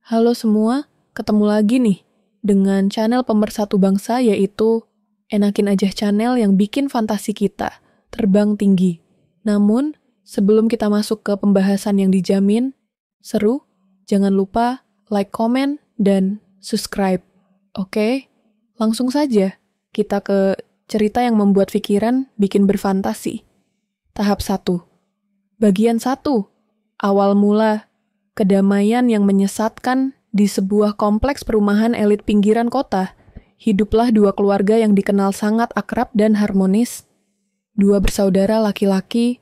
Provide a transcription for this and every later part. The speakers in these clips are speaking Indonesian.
Halo semua, ketemu lagi nih dengan channel pemersatu bangsa yaitu Enakin Aja Channel yang bikin fantasi kita terbang tinggi. Namun, sebelum kita masuk ke pembahasan yang dijamin seru, jangan lupa like, comment, dan subscribe. Oke, langsung saja kita ke cerita yang membuat pikiran bikin berfantasi. Tahap 1. Bagian 1. Awal mula kedamaian yang menyesatkan di sebuah kompleks perumahan elit pinggiran kota. Hiduplah dua keluarga yang dikenal sangat akrab dan harmonis. Dua bersaudara laki-laki,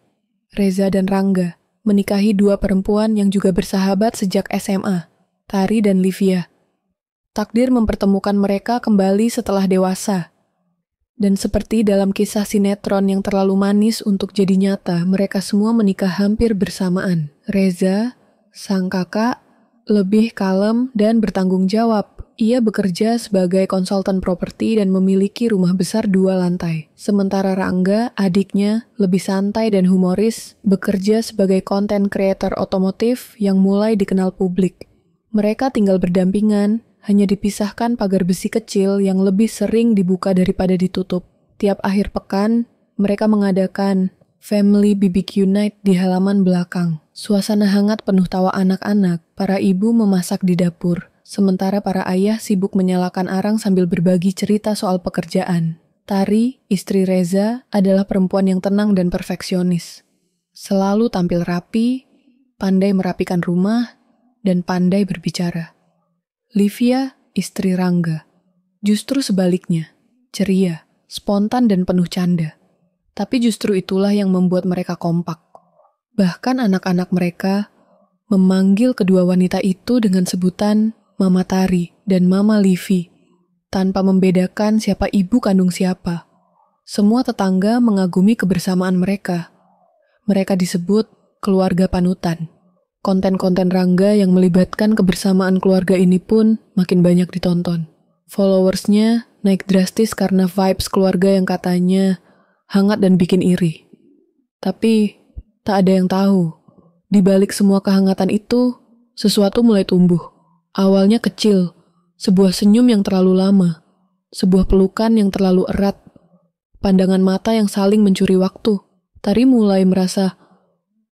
Reza dan Rangga, menikahi dua perempuan yang juga bersahabat sejak SMA, Tari dan Livia. Takdir mempertemukan mereka kembali setelah dewasa. Dan seperti dalam kisah sinetron yang terlalu manis untuk jadi nyata, mereka semua menikah hampir bersamaan. Reza, sang kakak, lebih kalem dan bertanggung jawab. Ia bekerja sebagai konsultan properti dan memiliki rumah besar 2 lantai. Sementara Rangga, adiknya, lebih santai dan humoris, bekerja sebagai content creator otomotif yang mulai dikenal publik. Mereka tinggal berdampingan, hanya dipisahkan pagar besi kecil yang lebih sering dibuka daripada ditutup. Tiap akhir pekan, mereka mengadakan Family BBQ Night di halaman belakang. Suasana hangat penuh tawa anak-anak, para ibu memasak di dapur, sementara para ayah sibuk menyalakan arang sambil berbagi cerita soal pekerjaan. Tari, istri Reza, adalah perempuan yang tenang dan perfeksionis. Selalu tampil rapi, pandai merapikan rumah, dan pandai berbicara. Livia, istri Rangga, justru sebaliknya, ceria, spontan dan penuh canda. Tapi justru itulah yang membuat mereka kompak. Bahkan anak-anak mereka memanggil kedua wanita itu dengan sebutan Mama Tari dan Mama Livi, tanpa membedakan siapa ibu kandung siapa. Semua tetangga mengagumi kebersamaan mereka. Mereka disebut keluarga panutan. Konten-konten Rangga yang melibatkan kebersamaan keluarga ini pun makin banyak ditonton. Followersnya naik drastis karena vibes keluarga yang katanya hangat dan bikin iri. Tapi tak ada yang tahu, di balik semua kehangatan itu, sesuatu mulai tumbuh. Awalnya kecil, sebuah senyum yang terlalu lama, sebuah pelukan yang terlalu erat, pandangan mata yang saling mencuri waktu. Tari mulai merasa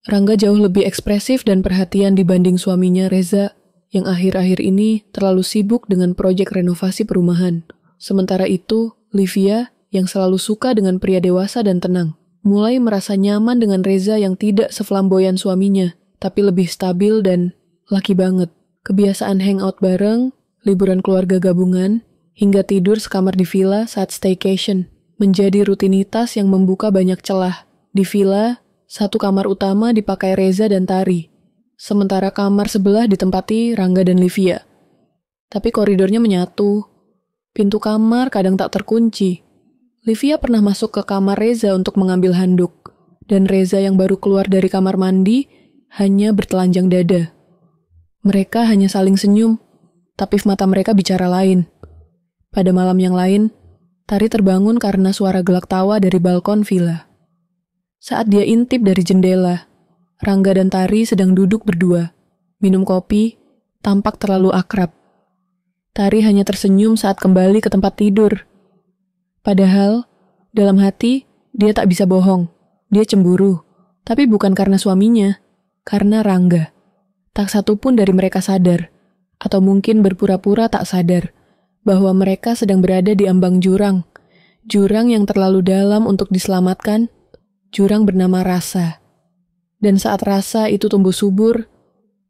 Rangga jauh lebih ekspresif dan perhatian dibanding suaminya Reza, yang akhir-akhir ini terlalu sibuk dengan proyek renovasi perumahan. Sementara itu, Livia, yang selalu suka dengan pria dewasa dan tenang, mulai merasa nyaman dengan Reza yang tidak seflamboyan suaminya, tapi lebih stabil dan laki banget. Kebiasaan hangout bareng, liburan keluarga gabungan, hingga tidur sekamar di villa saat staycation, menjadi rutinitas yang membuka banyak celah. Di villa, satu kamar utama dipakai Reza dan Tari, sementara kamar sebelah ditempati Rangga dan Livia. Tapi koridornya menyatu. Pintu kamar kadang tak terkunci. Livia pernah masuk ke kamar Reza untuk mengambil handuk, dan Reza yang baru keluar dari kamar mandi hanya bertelanjang dada. Mereka hanya saling senyum, tapi mata mereka bicara lain. Pada malam yang lain, Tari terbangun karena suara gelak tawa dari balkon villa. Saat dia intip dari jendela, Rangga dan Tari sedang duduk berdua, minum kopi, tampak terlalu akrab. Tari hanya tersenyum saat kembali ke tempat tidur. Padahal, dalam hati, dia tak bisa bohong. Dia cemburu, tapi bukan karena suaminya, karena Rangga. Tak satu pun dari mereka sadar, atau mungkin berpura-pura tak sadar, bahwa mereka sedang berada di ambang jurang. Jurang yang terlalu dalam untuk diselamatkan, jurang bernama rasa. Dan saat rasa itu tumbuh subur,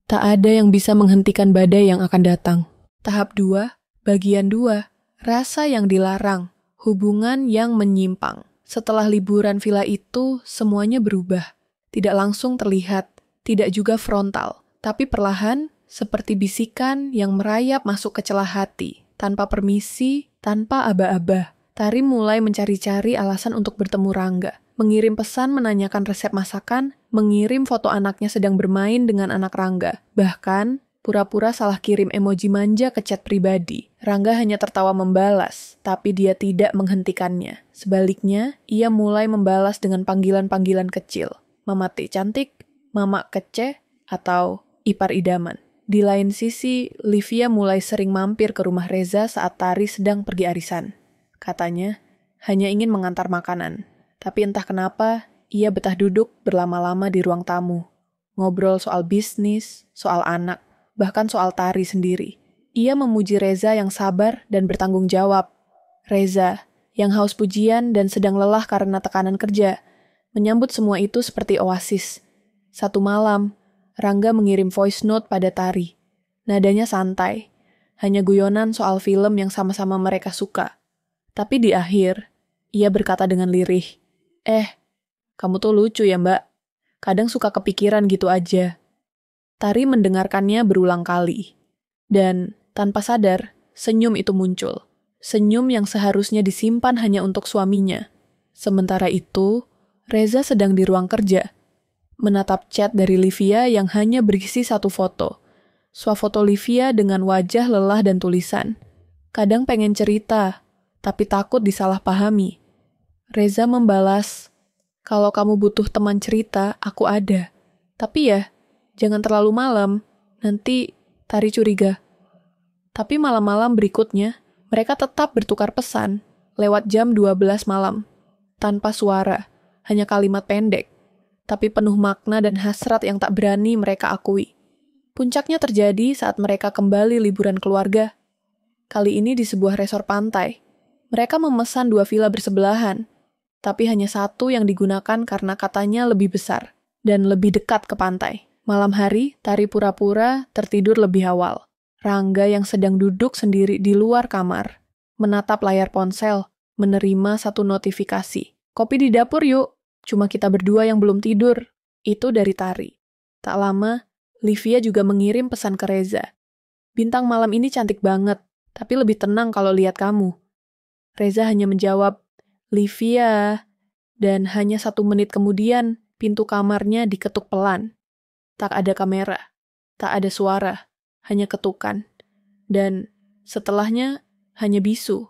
tak ada yang bisa menghentikan badai yang akan datang. Tahap 2, bagian 2, rasa yang dilarang, hubungan yang menyimpang. Setelah liburan villa itu, semuanya berubah. Tidak langsung terlihat, tidak juga frontal, tapi perlahan, seperti bisikan yang merayap masuk ke celah hati. Tanpa permisi, tanpa aba-aba, Tari mulai mencari-cari alasan untuk bertemu Rangga. Mengirim pesan menanyakan resep masakan, mengirim foto anaknya sedang bermain dengan anak Rangga. Bahkan, pura-pura salah kirim emoji manja ke chat pribadi. Rangga hanya tertawa membalas, tapi dia tidak menghentikannya. Sebaliknya, ia mulai membalas dengan panggilan-panggilan kecil. Mama T cantik, Mama kece, atau ipar idaman. Di lain sisi, Livia mulai sering mampir ke rumah Reza saat Tari sedang pergi arisan. Katanya, hanya ingin mengantar makanan. Tapi entah kenapa, ia betah duduk berlama-lama di ruang tamu. Ngobrol soal bisnis, soal anak, bahkan soal Tari sendiri. Ia memuji Reza yang sabar dan bertanggung jawab. Reza, yang haus pujian dan sedang lelah karena tekanan kerja, menyambut semua itu seperti oasis. Satu malam, Rangga mengirim voice note pada Tari. Nadanya santai, hanya guyonan soal film yang sama-sama mereka suka. Tapi di akhir, ia berkata dengan lirih, kamu tuh lucu ya mbak, kadang suka kepikiran gitu aja. Tari mendengarkannya berulang kali. Dan tanpa sadar, senyum itu muncul. Senyum yang seharusnya disimpan hanya untuk suaminya. Sementara itu, Reza sedang di ruang kerja, menatap chat dari Livia yang hanya berisi satu foto. Swafoto Livia dengan wajah lelah dan tulisan. Kadang pengen cerita, tapi takut disalahpahami. Reza membalas, kalau kamu butuh teman cerita, aku ada. Tapi ya, jangan terlalu malam, nanti Tari curiga. Tapi malam-malam berikutnya, mereka tetap bertukar pesan, lewat jam 12 malam. Tanpa suara, hanya kalimat pendek, tapi penuh makna dan hasrat yang tak berani mereka akui. Puncaknya terjadi saat mereka kembali liburan keluarga. Kali ini di sebuah resor pantai. Mereka memesan 2 villa bersebelahan, tapi hanya satu yang digunakan karena katanya lebih besar dan lebih dekat ke pantai. Malam hari, Tari pura-pura tertidur lebih awal. Rangga yang sedang duduk sendiri di luar kamar, menatap layar ponsel, menerima satu notifikasi. Kopi di dapur yuk. Cuma kita berdua yang belum tidur. Itu dari Tari. Tak lama, Livia juga mengirim pesan ke Reza. Bintang malam ini cantik banget, tapi lebih tenang kalau lihat kamu. Reza hanya menjawab, Livia. Dan hanya 1 menit kemudian, pintu kamarnya diketuk pelan. Tak ada kamera, tak ada suara, hanya ketukan. Dan setelahnya, hanya bisu.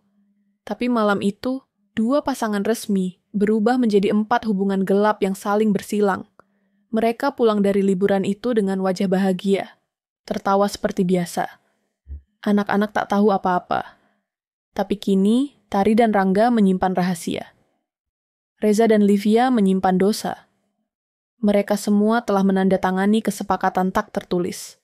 Tapi malam itu, 2 pasangan resmi berubah menjadi 4 hubungan gelap yang saling bersilang. Mereka pulang dari liburan itu dengan wajah bahagia, tertawa seperti biasa. Anak-anak tak tahu apa-apa. Tapi kini, Tari dan Rangga menyimpan rahasia. Reza dan Livia menyimpan dosa. Mereka semua telah menandatangani kesepakatan tak tertulis.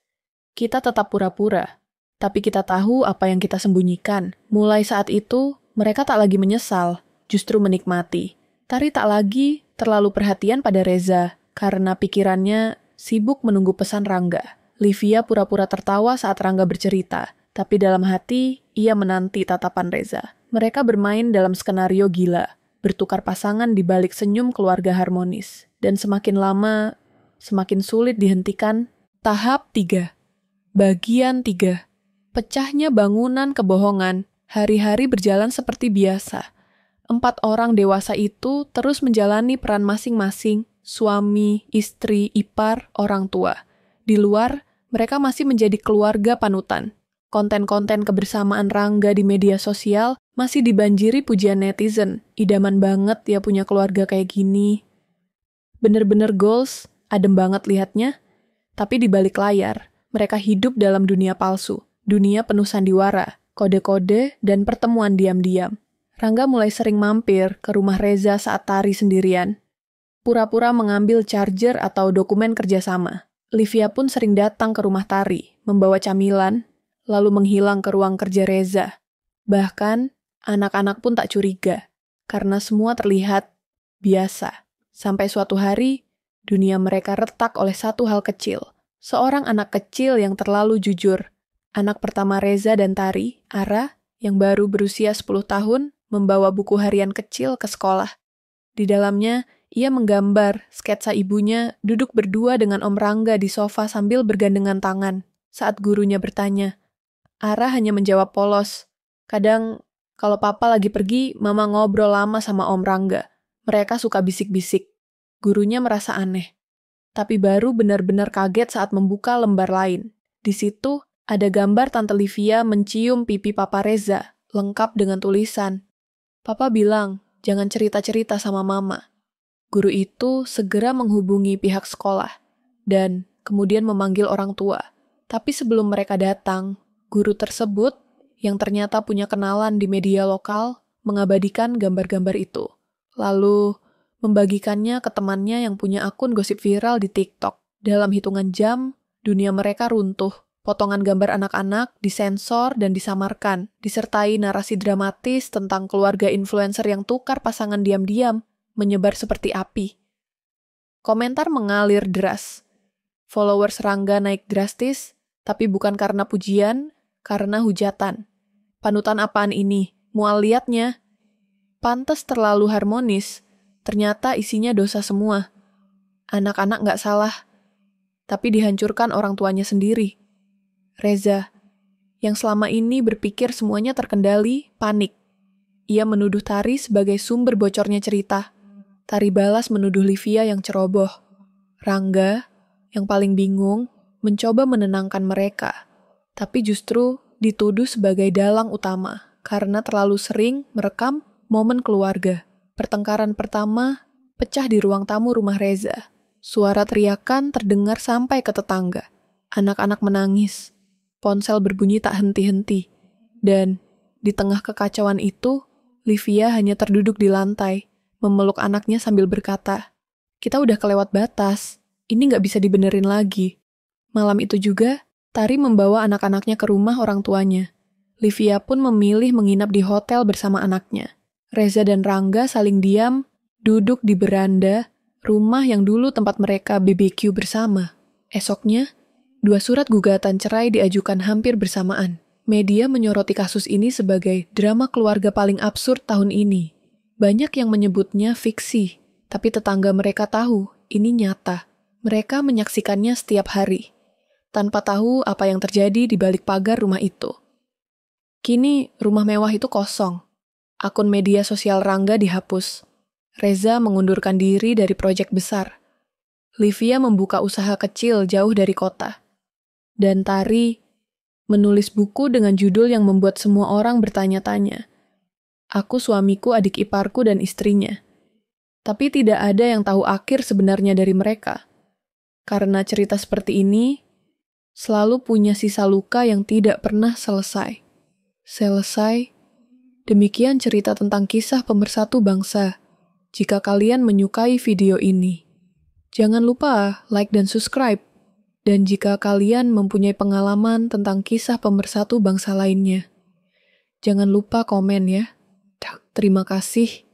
Kita tetap pura-pura, tapi kita tahu apa yang kita sembunyikan. Mulai saat itu, mereka tak lagi menyesal, justru menikmati. Tari tak lagi terlalu perhatian pada Reza, karena pikirannya sibuk menunggu pesan Rangga. Livia pura-pura tertawa saat Rangga bercerita, tapi dalam hati, ia menanti tatapan Reza. Mereka bermain dalam skenario gila, bertukar pasangan di balik senyum keluarga harmonis. Dan semakin lama, semakin sulit dihentikan. Tahap 3. Bagian 3. Pecahnya bangunan kebohongan. Hari-hari berjalan seperti biasa. 4 orang dewasa itu terus menjalani peran masing-masing, suami, istri, ipar, orang tua. Di luar, mereka masih menjadi keluarga panutan. Konten-konten kebersamaan Rangga di media sosial masih dibanjiri pujian netizen. Idaman banget ya punya keluarga kayak gini. Bener-bener goals, adem banget lihatnya. Tapi di balik layar, mereka hidup dalam dunia palsu. Dunia penuh sandiwara, kode-kode, dan pertemuan diam-diam. Rangga mulai sering mampir ke rumah Reza saat Tari sendirian. Pura-pura mengambil charger atau dokumen kerjasama. Livia pun sering datang ke rumah Tari, membawa camilan, lalu menghilang ke ruang kerja Reza. Bahkan, anak-anak pun tak curiga, karena semua terlihat biasa. Sampai suatu hari, dunia mereka retak oleh satu hal kecil. Seorang anak kecil yang terlalu jujur. Anak pertama Reza dan Tari, Ara, yang baru berusia 10 tahun, membawa buku harian kecil ke sekolah. Di dalamnya, ia menggambar sketsa ibunya duduk berdua dengan Om Rangga di sofa sambil bergandengan tangan. Saat gurunya bertanya, Ara hanya menjawab polos. Kadang, kalau papa lagi pergi, mama ngobrol lama sama Om Rangga. Mereka suka bisik-bisik. Gurunya merasa aneh. Tapi baru benar-benar kaget saat membuka lembar lain. Di situ, ada gambar Tante Livia mencium pipi Papa Reza, lengkap dengan tulisan. Papa bilang, jangan cerita-cerita sama mama. Guru itu segera menghubungi pihak sekolah, dan kemudian memanggil orang tua. Tapi sebelum mereka datang, guru tersebut yang ternyata punya kenalan di media lokal mengabadikan gambar-gambar itu. Lalu membagikannya ke temannya yang punya akun gosip viral di TikTok. Dalam hitungan jam, dunia mereka runtuh. Potongan gambar anak-anak disensor dan disamarkan, disertai narasi dramatis tentang keluarga influencer yang tukar pasangan diam-diam, menyebar seperti api. Komentar mengalir deras. Followers Rangga naik drastis, tapi bukan karena pujian, karena hujatan. Panutan apaan ini? Mual liatnya. Pantes terlalu harmonis, ternyata isinya dosa semua. Anak-anak nggak salah, tapi dihancurkan orang tuanya sendiri. Reza, yang selama ini berpikir semuanya terkendali, panik. Ia menuduh Tari sebagai sumber bocornya cerita. Tari balas menuduh Livia yang ceroboh. Rangga, yang paling bingung, mencoba menenangkan mereka. Tapi justru dituduh sebagai dalang utama karena terlalu sering merekam momen keluarga. Pertengkaran pertama pecah di ruang tamu rumah Reza. Suara teriakan terdengar sampai ke tetangga. Anak-anak menangis. Ponsel berbunyi tak henti-henti. Dan di tengah kekacauan itu, Livia hanya terduduk di lantai, memeluk anaknya sambil berkata, "Kita udah kelewat batas, ini nggak bisa dibenerin lagi." Malam itu juga, Tari membawa anak-anaknya ke rumah orang tuanya. Livia pun memilih menginap di hotel bersama anaknya. Reza dan Rangga saling diam, duduk di beranda, rumah yang dulu tempat mereka BBQ bersama. Esoknya, 2 surat gugatan cerai diajukan hampir bersamaan. Media menyoroti kasus ini sebagai drama keluarga paling absurd tahun ini. Banyak yang menyebutnya fiksi, tapi tetangga mereka tahu ini nyata. Mereka menyaksikannya setiap hari, tanpa tahu apa yang terjadi di balik pagar rumah itu. Kini, rumah mewah itu kosong. Akun media sosial Rangga dihapus. Reza mengundurkan diri dari proyek besar. Livia membuka usaha kecil jauh dari kota. Dan Tari menulis buku dengan judul yang membuat semua orang bertanya-tanya. Aku, suamiku, adik iparku, dan istrinya. Tapi tidak ada yang tahu akhir sebenarnya dari mereka. Karena cerita seperti ini selalu punya sisa luka yang tidak pernah selesai. Selesai. Demikian cerita tentang kisah pemersatu bangsa. Jika kalian menyukai video ini, jangan lupa like dan subscribe. Dan jika kalian mempunyai pengalaman tentang kisah pemersatu bangsa lainnya, jangan lupa komen ya. Terima kasih.